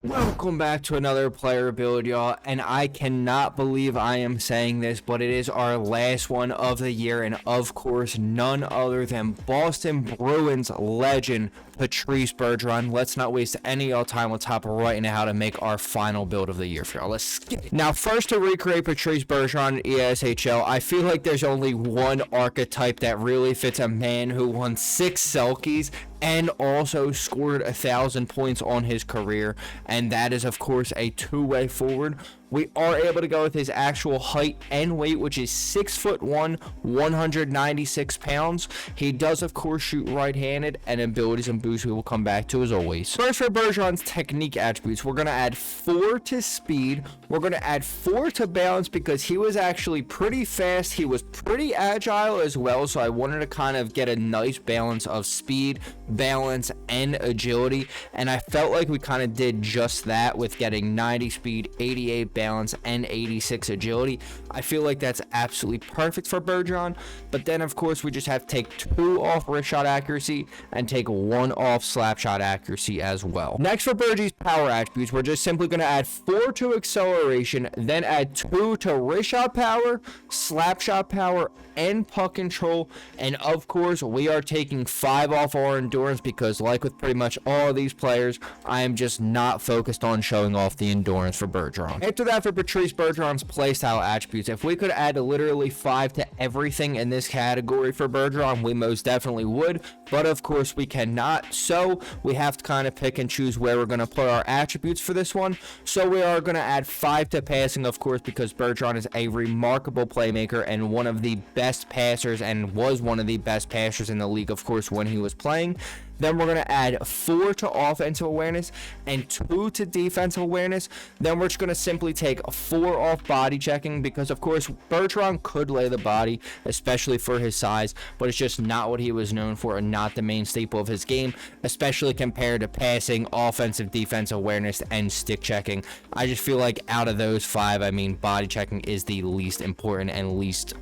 Welcome back to another player ability, y'all, and I cannot believe I am saying this, but it is our last one of the year, and of course, none other than Boston Bruins legend, Patrice Bergeron. Let's not waste any of y'all time. Let's hop right into how to make our final build of the year for y'all. Let's get it. Now, first to recreate Patrice Bergeron in ESHL, I feel like there's only one archetype that really fits a man who won 6 Selkies and also scored 1,000 points on his career, and that is of course a two-way forward. We are able to go with his actual height and weight, which is 6'1", 196 pounds. He does of course shoot right-handed, and abilities and boosts we will come back to as always. First, for Bergeron's technique attributes, we're going to add 4 to speed. We're going to add 4 to balance because he was actually pretty fast. He was pretty agile as well, so I wanted to kind of get a nice balance of speed, balance, and agility, and I felt like we kind of did just that with getting 90 speed, 88 balance, and 86 agility. I feel like that's absolutely perfect for Bergeron. But then of course we just have to take 2 off wrist shot accuracy and take 1 off slap shot accuracy as well. Next, for Bergie's power attributes, we're just simply going to add 4 to acceleration, then add 2 to wrist shot power, slap shot power, and puck control. And of course we are taking 5 off our endurance because, like with pretty much all of these players, I am just not focused on showing off the endurance for Bergeron. After that, for Patrice Bergeron's playstyle attributes, if we could add literally 5 to everything in this category for Bergeron, we most definitely would, but of course we cannot, so we have to kind of pick and choose where we're going to put our attributes for this one. So we are going to add 5 to passing, of course, because Bergeron is a remarkable playmaker and one of the best passers, and was one of the best passers in the league, of course, when he was playing. Then we're going to add 4 to offensive awareness and 2 to defensive awareness. Then we're just going to simply take 4 off body checking because, of course, Bergeron could lay the body, especially for his size, but it's just not what he was known for and not the main staple of his game, especially compared to passing, offensive, defensive awareness, and stick checking. I just feel like out of those 5, I mean, body checking is the least important and least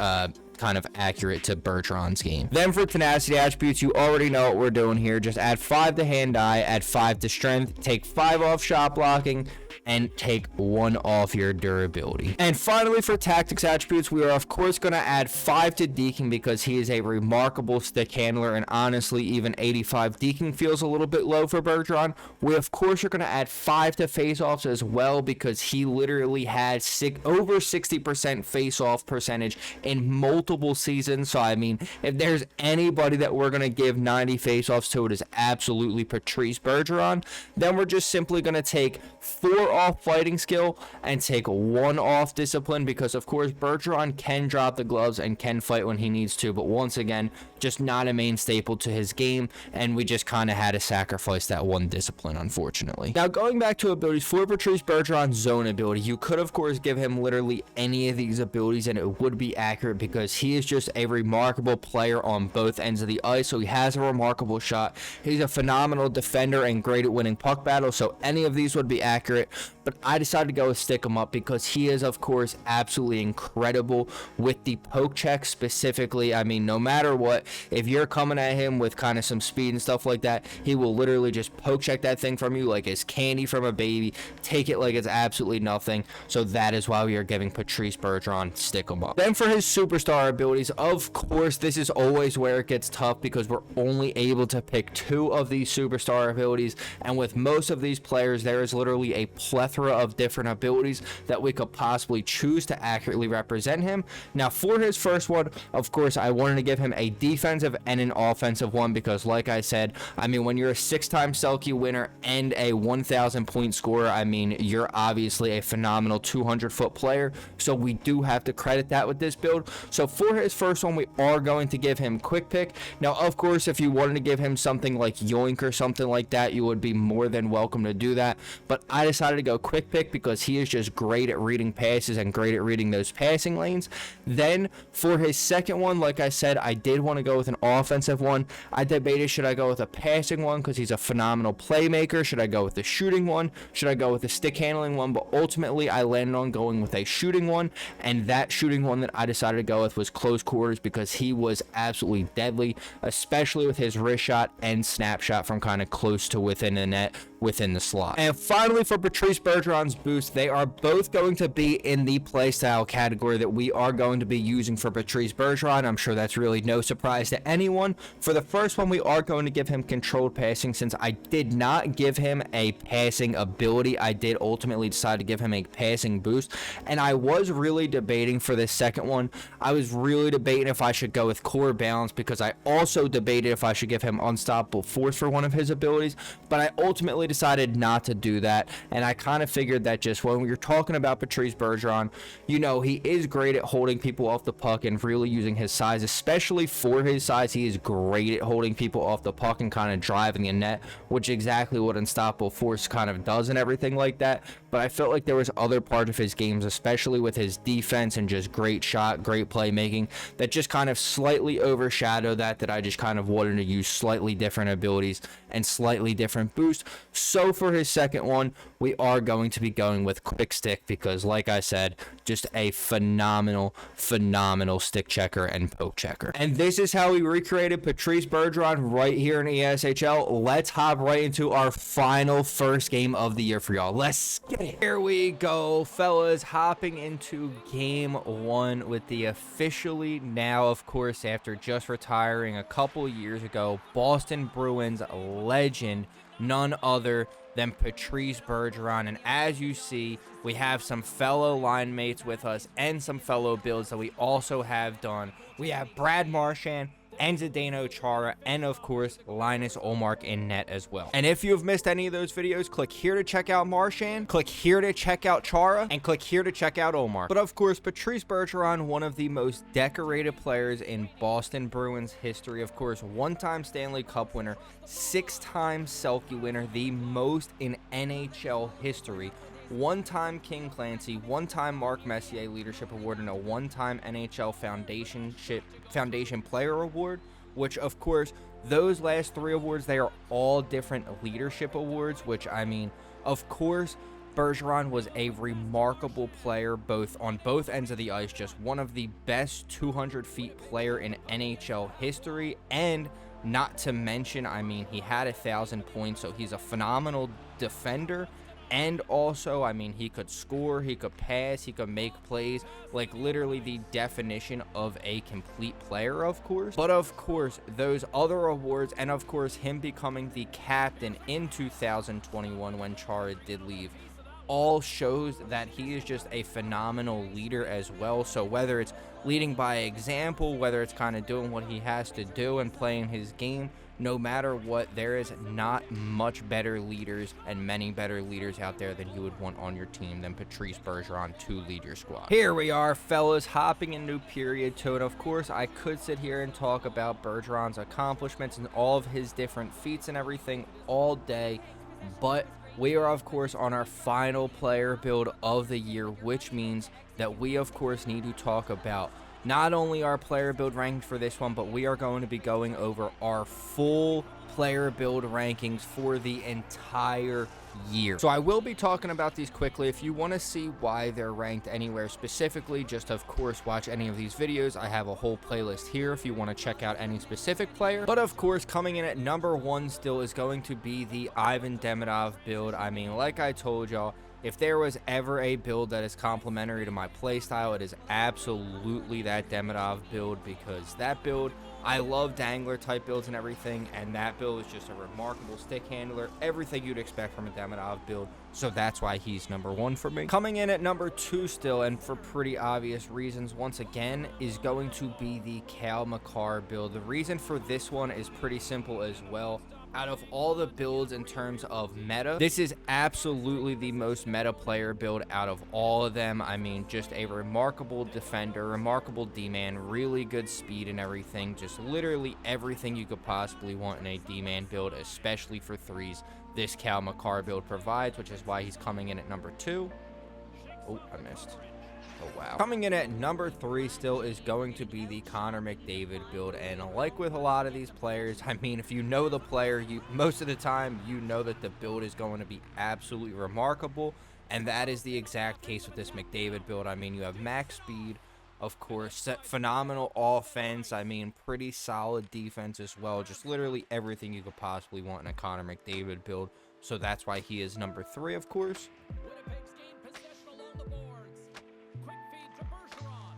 kind of accurate to Bergeron's game. Then for tenacity attributes, you already know what we're doing here. Just add 5 to hand-eye, add 5 to strength, take 5 off shot blocking, and take 1 off your durability. And finally, for tactics attributes, we are of course going to add 5 to deking because he is a remarkable stick handler, and honestly even 85 deking feels a little bit low for Bergeron. We of course are going to add 5 to face-offs as well because he literally had over 60% face-off percentage in multiple seasons. So I mean, if there's anybody that we're going to give 90 face-offs to, it is absolutely Patrice Bergeron. Then we're just simply going to take 4 off fighting skill and take 1 off discipline because of course Bergeron can drop the gloves and can fight when he needs to, but once again, just not a main staple to his game, and we just kind of had to sacrifice that 1 discipline, unfortunately. Now, going back to abilities, for Patrice Bergeron's zone ability, you could of course give him literally any of these abilities and it would be accurate because he is just a remarkable player on both ends of the ice. So he has a remarkable shot, he's a phenomenal defender and great at winning puck battles, so any of these would be accurate. But I decided to go with stick him up because he is of course absolutely incredible with the poke check specifically. I mean, no matter what, if you're coming at him with kind of some speed and stuff like that, he will literally just poke check that thing from you like it's candy from a baby, take it like it's absolutely nothing. So that is why we are giving Patrice Bergeron stick him up. Then for his superstar abilities, of course this is always where it gets tough because we're only able to pick 2 of these superstar abilities, and with most of these players there is literally a plethora of different abilities that we could possibly choose to accurately represent him. Now for his first one, of course I wanted to give him a defensive and an offensive one because, like I said, I mean, when you're a 6-time Selkie winner and a 1,000 point scorer, I mean, you're obviously a phenomenal 200-foot player, so we do have to credit that with this build. So for his first one, we are going to give him quick pick. Now of course if you wanted to give him something like yoink or something like that, you would be more than welcome to do that, but I decided to go quick pick because he is just great at reading passes and great at reading those passing lanes. Then for his second one, like I said, I did want to go with an offensive one. I debated, should I go with a passing one because he's a phenomenal playmaker? Should I go with the shooting one? Should I go with the stick handling one? But ultimately I landed on going with a shooting one, and that shooting one that I decided to go with was close quarters because he was absolutely deadly, especially with his wrist shot and snapshot from kind of close to within the net. within the slot. And finally, for Patrice Bergeron's boost, they are both going to be in the playstyle category that we are going to be using for Patrice Bergeron. I'm sure that's really no surprise to anyone. For the first one, we are going to give him controlled passing. Since I did not give him a passing ability, I did ultimately decide to give him a passing boost. And I was really debating for this second one. I was really debating if I should go with core balance, because I also debated if I should give him unstoppable force for one of his abilities, but I ultimately decided not to do that. And I kind of figured that just when you're talking about Patrice Bergeron, you know, he is great at holding people off the puck and really using his size, especially for his size. He is great at holding people off the puck and kind of driving the net, which is exactly what unstoppable force kind of does and everything like that. But I felt like there was other parts of his games, especially with his defense and just great shot, great playmaking, that just kind of slightly overshadow that I just kind of wanted to use slightly different abilities and slightly different boost. So for his second one, we are going to be going with quick stick, because like I said, just a phenomenal stick checker and poke checker. And this is how we recreated Patrice Bergeron right here in ESHL. Let's hop right into our final first game of the year for y'all. Let's get it. Here we go, fellas, hopping into game one with the officially now, of course, after just retiring a couple years ago, Boston Bruins legend, none other than Patrice Bergeron. And as you see, we have some fellow line mates with us and some fellow builds that we also have done. We have Brad Marchand and Zdeno Chara, and of course Linus Ullmark in net as well. And if you have missed any of those videos, click here to check out Marchand, click here to check out Chara, and click here to check out Ullmark. But of course, Patrice Bergeron, one of the most decorated players in Boston Bruins history. Of course, one-time Stanley Cup winner, 6-time Selke winner, the most in NHL history. One-time King Clancy, one-time Mark Messier Leadership Award, and a one-time NHL Foundation Player Award, which, of course, those last three awards, they are all different leadership awards, which, I mean, of course, Bergeron was a remarkable player on both ends of the ice, just one of the best 200-feet player in NHL history, and not to mention, I mean, he had 1,000 points, so he's a phenomenal defender. And also, I mean, he could score, he could pass, he could make plays, like literally the definition of a complete player, of course. But of course, those other awards, and of course, him becoming the captain in 2021 when Chara did leave, all shows that he is just a phenomenal leader as well. So whether it's leading by example, whether it's kind of doing what he has to do and playing his game, no matter what, there is not much better leaders and many better leaders out there than you would want on your team than Patrice Bergeron to lead your squad. Here we are, fellas, hopping into period two. And of course, I could sit here and talk about Bergeron's accomplishments and all of his different feats and everything all day, but we are, of course, on our final player build of the year, which means that we, of course, need to talk about not only our player build rankings for this one, but we are going to be going over our full player build rankings for the entire year. So I will be talking about these quickly. If you want to see why they're ranked anywhere specifically, just of course watch any of these videos. I have a whole playlist here if you want to check out any specific player. But of course, coming in at number one still is going to be the Ivan Demidov build. I mean, like I told y'all, if there was ever a build that is complementary to my playstyle, it is absolutely that Demidov build, because that build, I love dangler type builds and everything, and that build is just a remarkable stick handler, everything you'd expect from a Demidov build, so that's why he's number one for me. Coming in at number two still, and for pretty obvious reasons, once again, is going to be the Cale Makar build. The reason for this one is pretty simple as well. Out of all the builds in terms of meta, this is absolutely the most meta player build out of all of them. I mean, just a remarkable defender, remarkable D-man, really good speed and everything. Just literally everything you could possibly want in a D-man build, especially for threes. This Cale Makar build provides, which is why he's coming in at number two. Oh, I missed. Oh, wow. Coming in at number three still is going to be the Connor McDavid build. And like with a lot of these players, I mean, if you know the player, most of the time, you know that the build is going to be absolutely remarkable. And that is the exact case with this McDavid build. I mean, you have max speed, of course, phenomenal offense. I mean, pretty solid defense as well. Just literally everything you could possibly want in a Connor McDavid build. So that's why he is number 3, of course. Winnipeg's gained possession along the boards. Quick feed to Bergeron.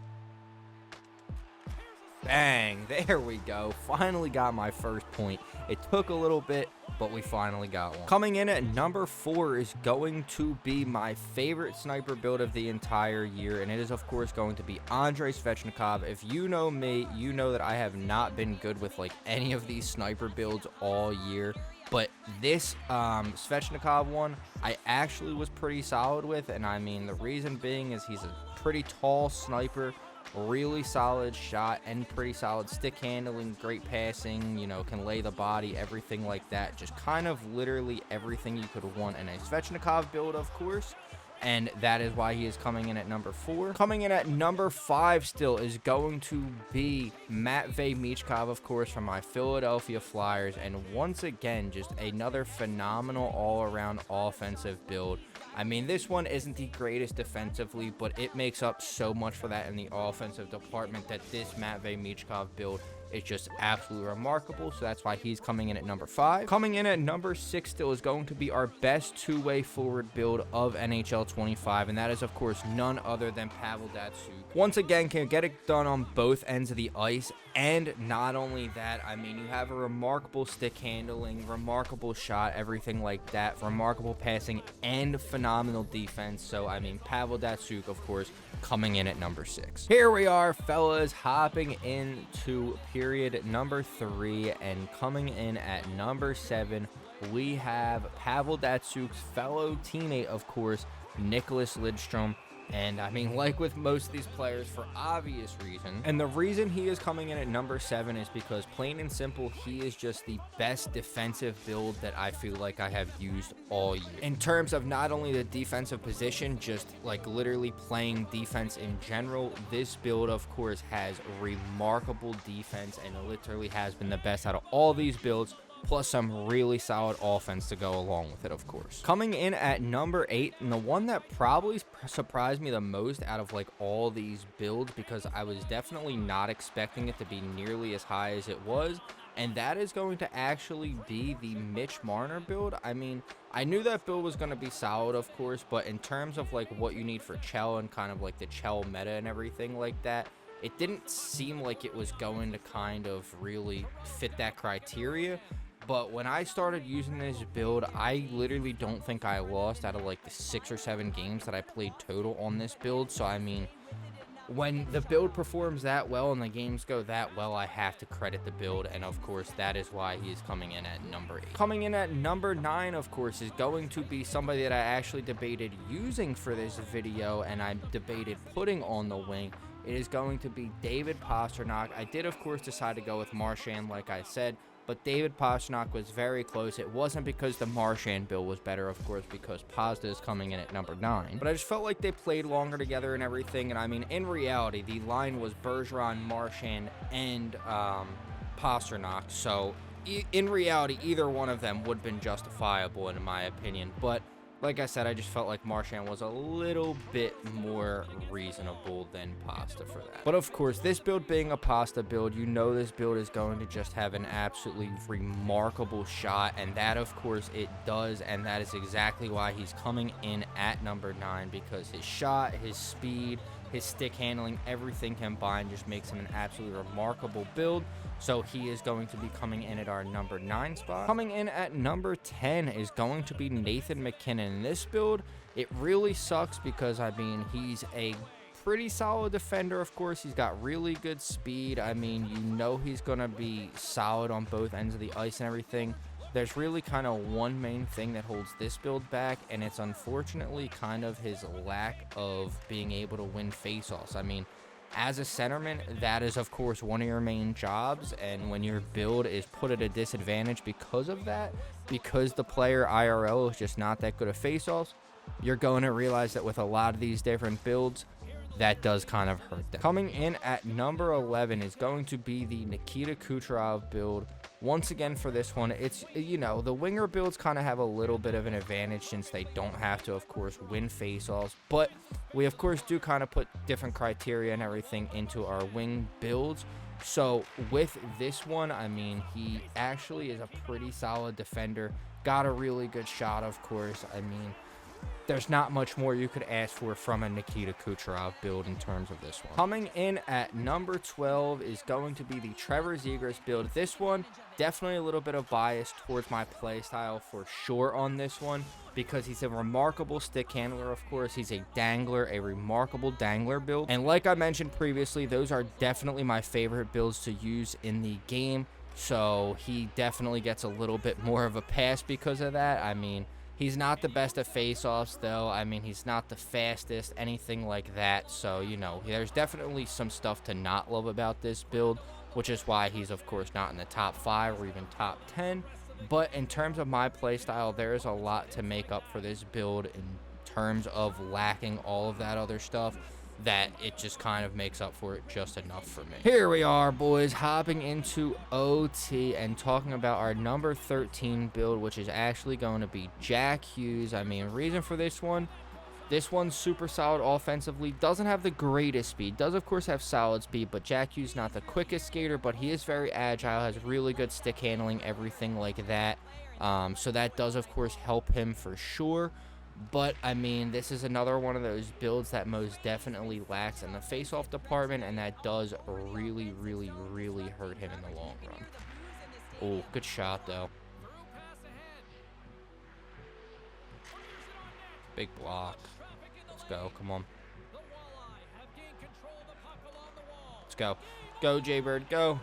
Bang, there we go. Finally got my first point. It took a little bit, but we finally got one. Coming in at number 4 is going to be my favorite sniper build of the entire year, and it is of course going to be Andrei Svechnikov. If you know me, you know that I have not been good with like any of these sniper builds all year. But this Svechnikov one, I actually was pretty solid with, and I mean the reason being is he's a pretty tall sniper, really solid shot, and pretty solid stick handling, great passing, you know, can lay the body, everything like that. Just kind of literally everything you could want in a Svechnikov build, of course. And that is why he is coming in at number 4. Coming in at number 5 still is going to be Matvei Michkov, of course, from my Philadelphia Flyers. And once again, just another phenomenal all-around offensive build. I mean, this one isn't the greatest defensively, but it makes up so much for that in the offensive department that this Matvei Michkov build is just absolutely remarkable. So that's why he's coming in at number 5. Coming in at number 6 still is going to be our best two-way forward build of NHL 25, and that is of course none other than Pavel Datsyuk. Once again, can get it done on both ends of the ice, and not only that, I mean, you have a remarkable stick handling, remarkable shot, everything like that, remarkable passing, and phenomenal defense. So I mean, Pavel Datsyuk, of course, coming in at number 6. Here we are, fellas, hopping into period number 3, and coming in at number 7, we have Pavel Datsyuk's fellow teammate, of course, Nicholas Lidstrom. And I mean, like with most of these players, for obvious reason, and the reason he is coming in at number 7 is because, plain and simple, he is just the best defensive build that I feel like I have used all year. In terms of not only the defensive position, just like literally playing defense in general, this build, of course, has remarkable defense and literally has been the best out of all these builds, plus some really solid offense to go along with it, of course. Coming in at number 8, and the one that probably surprised me the most out of like all these builds, because I was definitely not expecting it to be nearly as high as it was, and that is going to actually be the Mitch Marner build. I mean, I knew that build was going to be solid, of course, but in terms of like what you need for Chel and kind of like the Chel meta and everything like that, it didn't seem like it was going to kind of really fit that criteria. But when I started using this build, I literally don't think I lost out of like the 6 or 7 games that I played total on this build. So I mean, when the build performs that well and the games go that well, I have to credit the build, and of course that is why he is coming in at number 8. Coming in at number 9, of course, is going to be somebody that I actually debated using for this video, and I debated putting on the wing. It is going to be David Pastrnak. I did, of course, decide to go with Marchand, like I said, but David Pastrnak was very close. It wasn't because the Marchand build was better, of course, because Pazda is coming in at number 9. But I just felt like they played longer together and everything. And I mean, in reality, the line was Bergeron, Marchand, and Pastrnak. So in reality, either one of them would have been justifiable, in my opinion. But like I said, I just felt like Marchand was a little bit more reasonable than Pasta for that. But of course, this build being a Pasta build, you know this build is going to just have an absolutely remarkable shot, and that of course it does, and that is exactly why he's coming in at number 9, because his shot, his speed, his stick handling, everything combined just makes him an absolutely remarkable build. So he is going to be coming in at our number 9 spot. Coming in at number 10 is going to be Nathan MacKinnon. In this build, it really sucks because, I mean, he's a pretty solid defender, of course. He's got really good speed. I mean, you know he's going to be solid on both ends of the ice and everything. There's really kind of one main thing that holds this build back, and it's unfortunately kind of his lack of being able to win faceoffs. I mean, as a centerman, that is, of course, one of your main jobs, and when your build is put at a disadvantage because of that, because the player IRL is just not that good at faceoffs, you're going to realize that with a lot of these different builds, that does kind of hurt them. Coming in at number 11 is going to be the Nikita Kucherov build. Once again, for this one, it's, you know, the winger builds kind of have a little bit of an advantage since they don't have to, of course, win faceoffs. But we, of course, do kind of put different criteria and everything into our wing builds. So with this one, I mean, he actually is a pretty solid defender. got a really good shot, of course. I mean, there's not much more you could ask for from a Nikita Kucherov build in terms of this one. Coming in at number 12 is going to be the Trevor Zegras build. This one, definitely a little bit of bias towards my play style for sure on this one, because he's a remarkable stick handler, of course. He's a dangler, a remarkable dangler build. And like I mentioned previously, those are definitely my favorite builds to use in the game. So he definitely gets a little bit more of a pass because of that. I mean, he's not the best at face-offs, though. I mean, he's not the fastest, anything like that. So, you know, there's definitely some stuff to not love about this build, which is why he's, of course, not in the top 5 or even top 10. But in terms of my playstyle, there is a lot to make up for this build in terms of lacking all of that other stuff, that it just kind of makes up for it just enough for me. Here we are, boys, hopping into OT and talking about our number 13 build, which is actually going to be Jack Hughes. I mean, reason for this one's super solid offensively, doesn't have the greatest speed, does of course have solid speed, but Jack Hughes not the quickest skater, but he is very agile, has really good stick handling, everything like that. So that does of course help him for sure. But, I mean, this is another one of those builds that most definitely lacks in the face-off department, and that does really, really, really hurt him in the long run. Oh, good shot, though. Big block. Let's go. Come on. Let's go. Go, Jaybird. Go.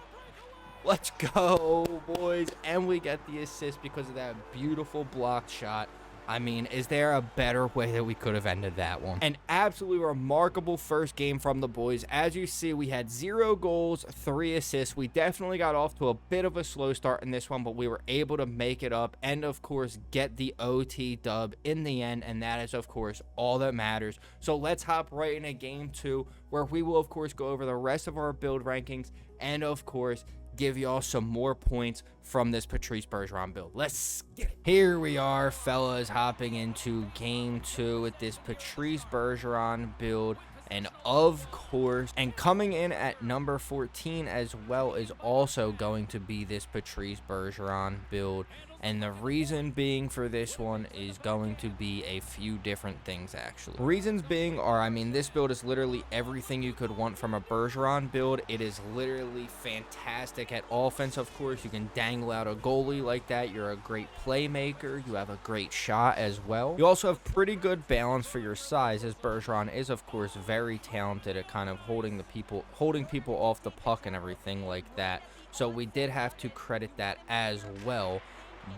Let's go, boys. And we get the assist because of that beautiful blocked shot. I mean, is there a better way that we could have ended that one? An absolutely remarkable first game from the boys. As you see, we had 0 goals, 3 assists. We definitely got off to a bit of a slow start in this one, but we were able to make it up and, of course, get the OT dub in the end, and that is, of course, all that matters. So let's hop right into game 2, where we will, of course, go over the rest of our build rankings and, of course, give y'all some more points from this Patrice Bergeron build. Let's get it. Here we are, fellas, hopping into game 2 with this Patrice Bergeron build. And of course, and coming in at number 14 as well is also going to be this Patrice Bergeron build. And the reason being for this one is going to be a few different things, actually. Reasons being are, I mean, this build is literally everything you could want from a Bergeron build. It is literally fantastic at offense, of course. You can dangle out a goalie like that. You're a great playmaker. You have a great shot as well. You also have pretty good balance for your size, as Bergeron is, of course, very talented at kind of holding people off the puck and everything like that. So we did have to credit that as well.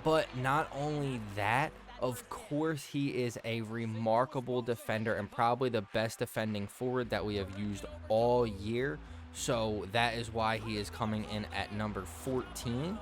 But not only that, of course, he is a remarkable defender and probably the best defending forward that we have used all year. So that is why he is coming in at number 14.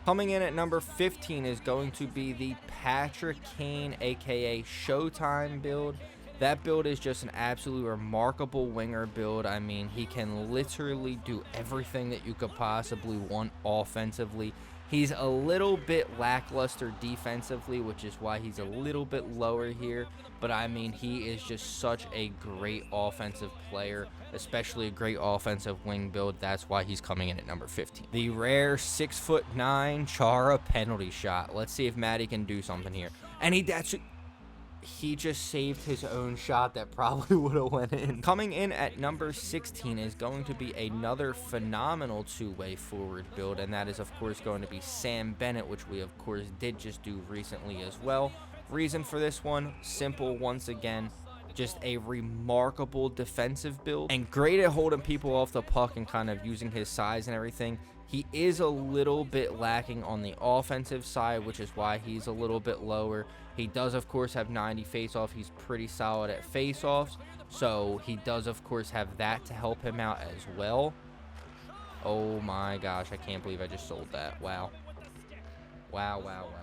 Coming in at number 15 is going to be the Patrick Kane, aka Showtime build. That build is just an absolutely remarkable winger build. I mean, he can literally do everything that you could possibly want offensively. He's a little bit lackluster defensively, which is why he's a little bit lower here. But, I mean, he is just such a great offensive player, especially a great offensive wing build. That's why he's coming in at number 15. The rare 6'9" Chara penalty shot. Let's see if Maddie can do something here. And he just saved his own shot that probably would have went in. Coming in at number 16 is going to be another phenomenal two-way forward build, and that is, of course, going to be Sam Bennett, which we, of course, did just do recently as well. Reason for this one, simple once again. Just a remarkable defensive build and great at holding people off the puck and kind of using his size and everything. He is a little bit lacking on the offensive side, which is why he's a little bit lower. He does, of course, have 90 face-off. He's pretty solid at face-offs. So he does, of course, have that to help him out as well. Oh, my gosh. I can't believe I just sold that. Wow. Wow, wow, wow.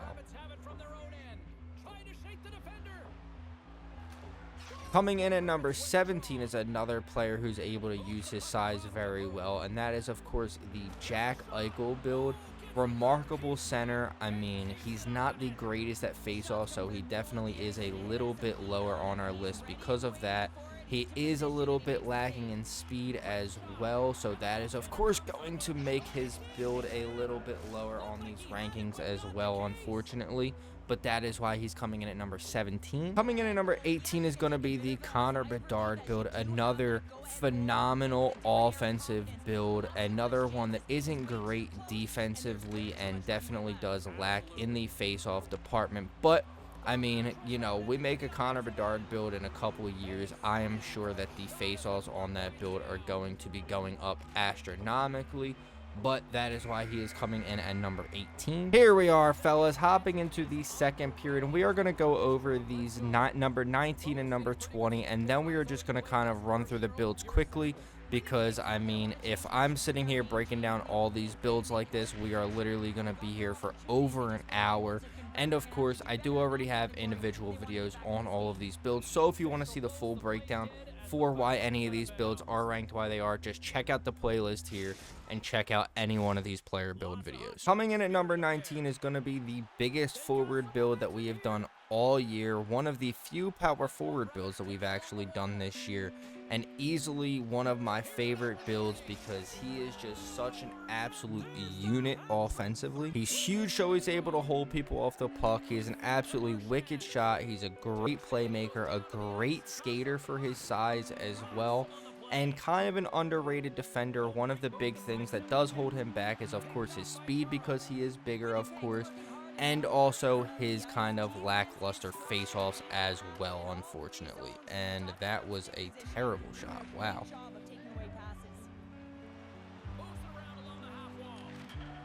Coming in at number 17 is another player who's able to use his size very well, and that is, of course, the Jack Eichel build. Remarkable center. I mean, he's not the greatest at face-off, so he definitely is a little bit lower on our list because of that. He is a little bit lacking in speed as well, so that is of course going to make his build a little bit lower on these rankings as well, unfortunately. But that is why he's coming in at number 17. Coming in at number 18 is going to be the Connor Bedard build, another phenomenal offensive build, another one that isn't great defensively and definitely does lack in the face-off department. But I mean, you know, we make a Connor Bedard build in a couple of years. I am sure that the face-offs on that build are going to be going up astronomically. But that is why he is coming in at number 18. Here we are, fellas, hopping into the second period, and we are going to go over these number 19 and number 20, and then we are just going to kind of run through the builds quickly, because I mean, if I'm sitting here breaking down all these builds like this, we are literally going to be here for over an hour. And of course, I do already have individual videos on all of these builds, so if you want to see the full breakdown for why any of these builds are ranked why they are, just check out the playlist here and check out any one of these player build videos. Coming in at number 19 is going to be the biggest forward build that we have done all year, one of the few power forward builds that we've actually done this year, and easily one of my favorite builds because he is just such an absolute unit offensively. He's huge, so he's able to hold people off the puck. He is an absolutely wicked shot. He's a great playmaker, a great skater for his size as well, and kind of an underrated defender. One of the big things that does hold him back is of course his speed, because he is bigger, of course, and also his kind of lackluster face-offs as well, unfortunately. And that was a terrible shot. Wow.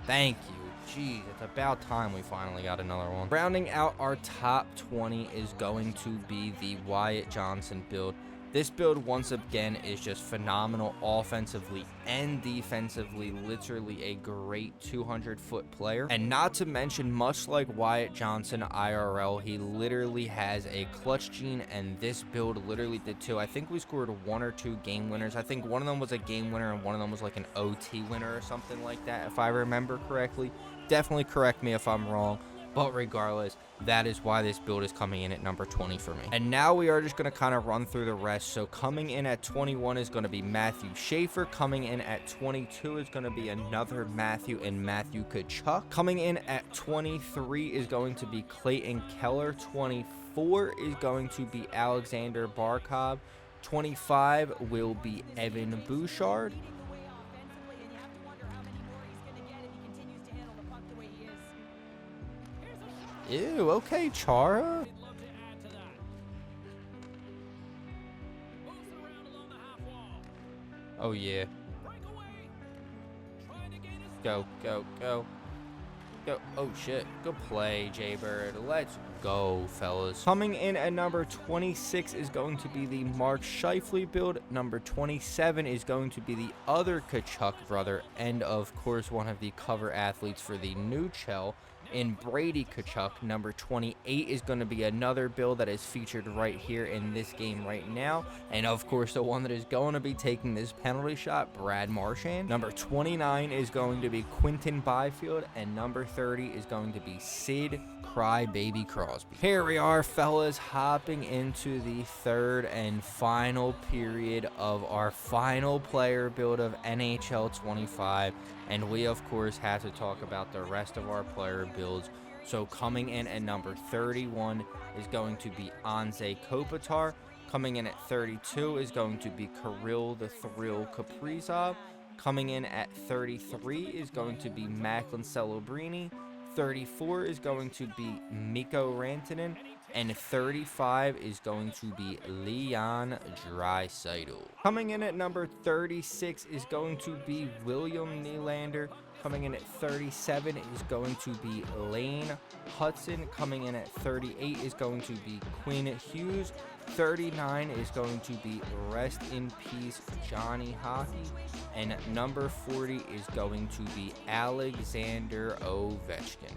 Thank you. Jeez, it's about time we finally got another one. Rounding out our top 20 is going to be the Wyatt Johnston build. This build, once again, is just phenomenal offensively and defensively. Literally a great 200-foot player. And not to mention, much like Wyatt Johnston IRL, he literally has a clutch gene, and this build literally did too. I think we scored 1 or 2 game winners. I think one of them was a game winner and one of them was like an OT winner or something like that, if I remember correctly. Definitely correct me if I'm wrong. But regardless, that is why this build is coming in at number 20 for me. And now we are just going to kind of run through the rest. So coming in at 21 is going to be Matthew Schaefer. Coming in at 22 is going to be another Matthew and Matthew Tkachuk. Coming in at 23 is going to be Clayton Keller. 24 is going to be Alexander Barkov. 25 will be Evan Bouchard. Ew, okay, Chara. Oh, yeah. Go, go, go. Go. Oh, shit. Good play, Jay-Bird. Let's go, fellas. Coming in at number 26 is going to be the Mark Scheifele build. Number 27 is going to be the other Tkachuk brother, and of course, one of the cover athletes for the new Chel, in Brady Tkachuk. Number 28 is going to be another build that is featured right here in this game right now, and of course the one that is going to be taking this penalty shot, Brad Marchand. Number 29 is going to be Quinton Byfield, and number 30 is going to be Sid Crybaby Crosby. Here we are, fellas, hopping into the third and final period of our final player build of NHL 25, and we of course have to talk about the rest of our player builds. So coming in at number 31 is going to be Anze Kopitar. Coming in at 32 is going to be Kirill the Thrill Kaprizov. Coming in at 33 is going to be Macklin Celebrini. 34 is going to be Mikko Rantanen, and 35 is going to be Leon Draisaitl. Coming in at number 36 is going to be William Nylander. Coming in at 37 is going to be Lane Hudson. Coming in at 38 is going to be Quinn Hughes. 39 is going to be Rest in Peace Johnny Hockey, and number 40 is going to be Alexander Ovechkin.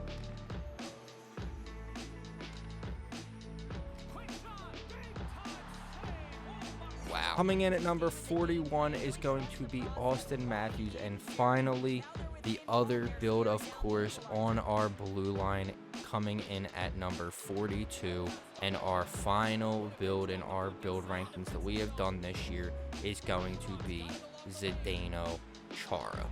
Wow. Coming in at number 41 is going to be Austin Matthews, and finally the other build, of course, on our blue line. coming in at number 42, and our final build in our build rankings that we have done this year is going to be Zdeno Chara.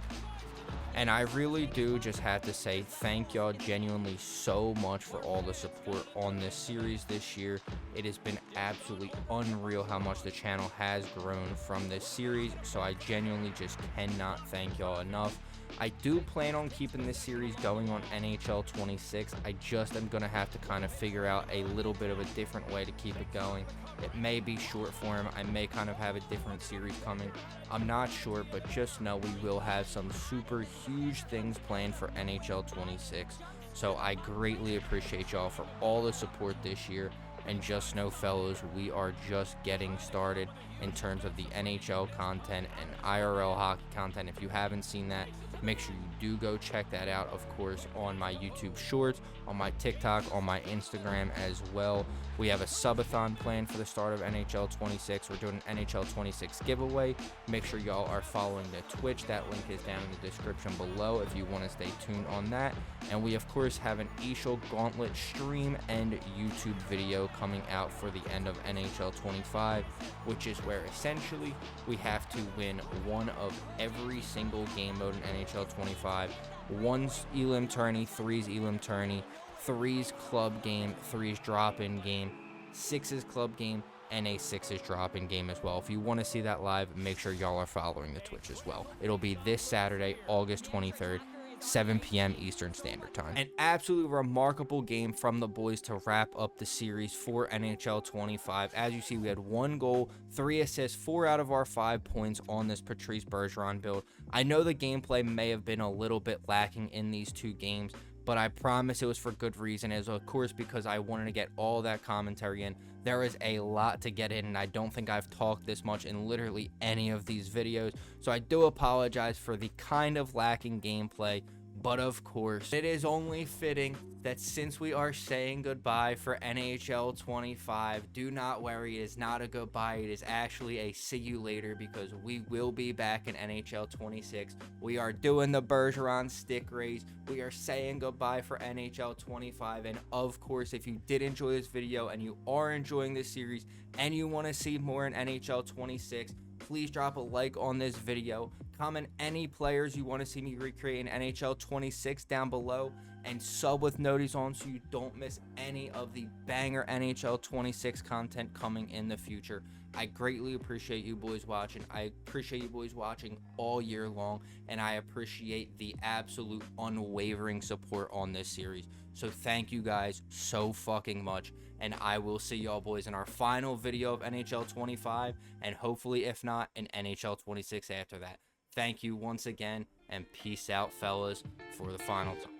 And I really do just have to say thank y'all genuinely so much for all the support on this series this year. It has been absolutely unreal how much the channel has grown from this series, so I genuinely just cannot thank y'all enough. I do plan on keeping this series going on NHL 26. I just am going to have to kind of figure out a little bit of a different way to keep it going. It may be short form. I may kind of have a different series coming. I'm not sure, but just know we will have some super huge things planned for NHL 26. So I greatly appreciate y'all for all the support this year. And just know, fellas, we are just getting started in terms of the NHL content and IRL hockey content. If you haven't seen that, make sure you do go check that out, of course, on my YouTube Shorts, on my TikTok, on my Instagram as well. We have a subathon planned for the start of NHL 26. We're doing an NHL 26 giveaway. Make sure y'all are following the Twitch. That link is down in the description below if you want to stay tuned on that. And we, of course, have an Eagle Gauntlet stream and YouTube video coming out for the end of NHL 25, which is where essentially we have to win one of every single game mode in NHL 25. 1's Elim Tourney, 3's Elim Tourney, 3's club game, 3's drop-in game, 6's club game, and a 6's drop-in game as well. If you want to see that live, make sure y'all are following the Twitch as well. It'll be this Saturday, August 23rd. 7 p.m. Eastern Standard Time. An absolutely remarkable game from the boys to wrap up the series for NHL 25. As you see, we had 1 goal, 3 assists, 4 out of our 5 points on this Patrice Bergeron build. I know the gameplay may have been a little bit lacking in these 2 games, but I promise it was for good reason. It was, of course, because I wanted to get all that commentary in. There is a lot to get in, and I don't think I've talked this much in literally any of these videos, so I do apologize for the kind of lacking gameplay. But of course, it is only fitting that since we are saying goodbye for NHL 25, do not worry, it is not a goodbye, it is actually a see you later, because we will be back in NHL 26. We are doing the Bergeron stick raise. We are saying goodbye for NHL 25. And of course, if you did enjoy this video and you are enjoying this series and you want to see more in NHL 26, please drop a like on this video. Comment any players you want to see me recreate in NHL 26 down below, and sub with noties on so you don't miss any of the banger NHL 26 content coming in the future. I greatly appreciate you boys watching. I appreciate you boys watching all year long, and I appreciate the absolute unwavering support on this series. So thank you guys so fucking much, and I will see y'all boys in our final video of NHL 25, and hopefully, if not, in NHL 26 after that. Thank you once again, and peace out, fellas, for the final time.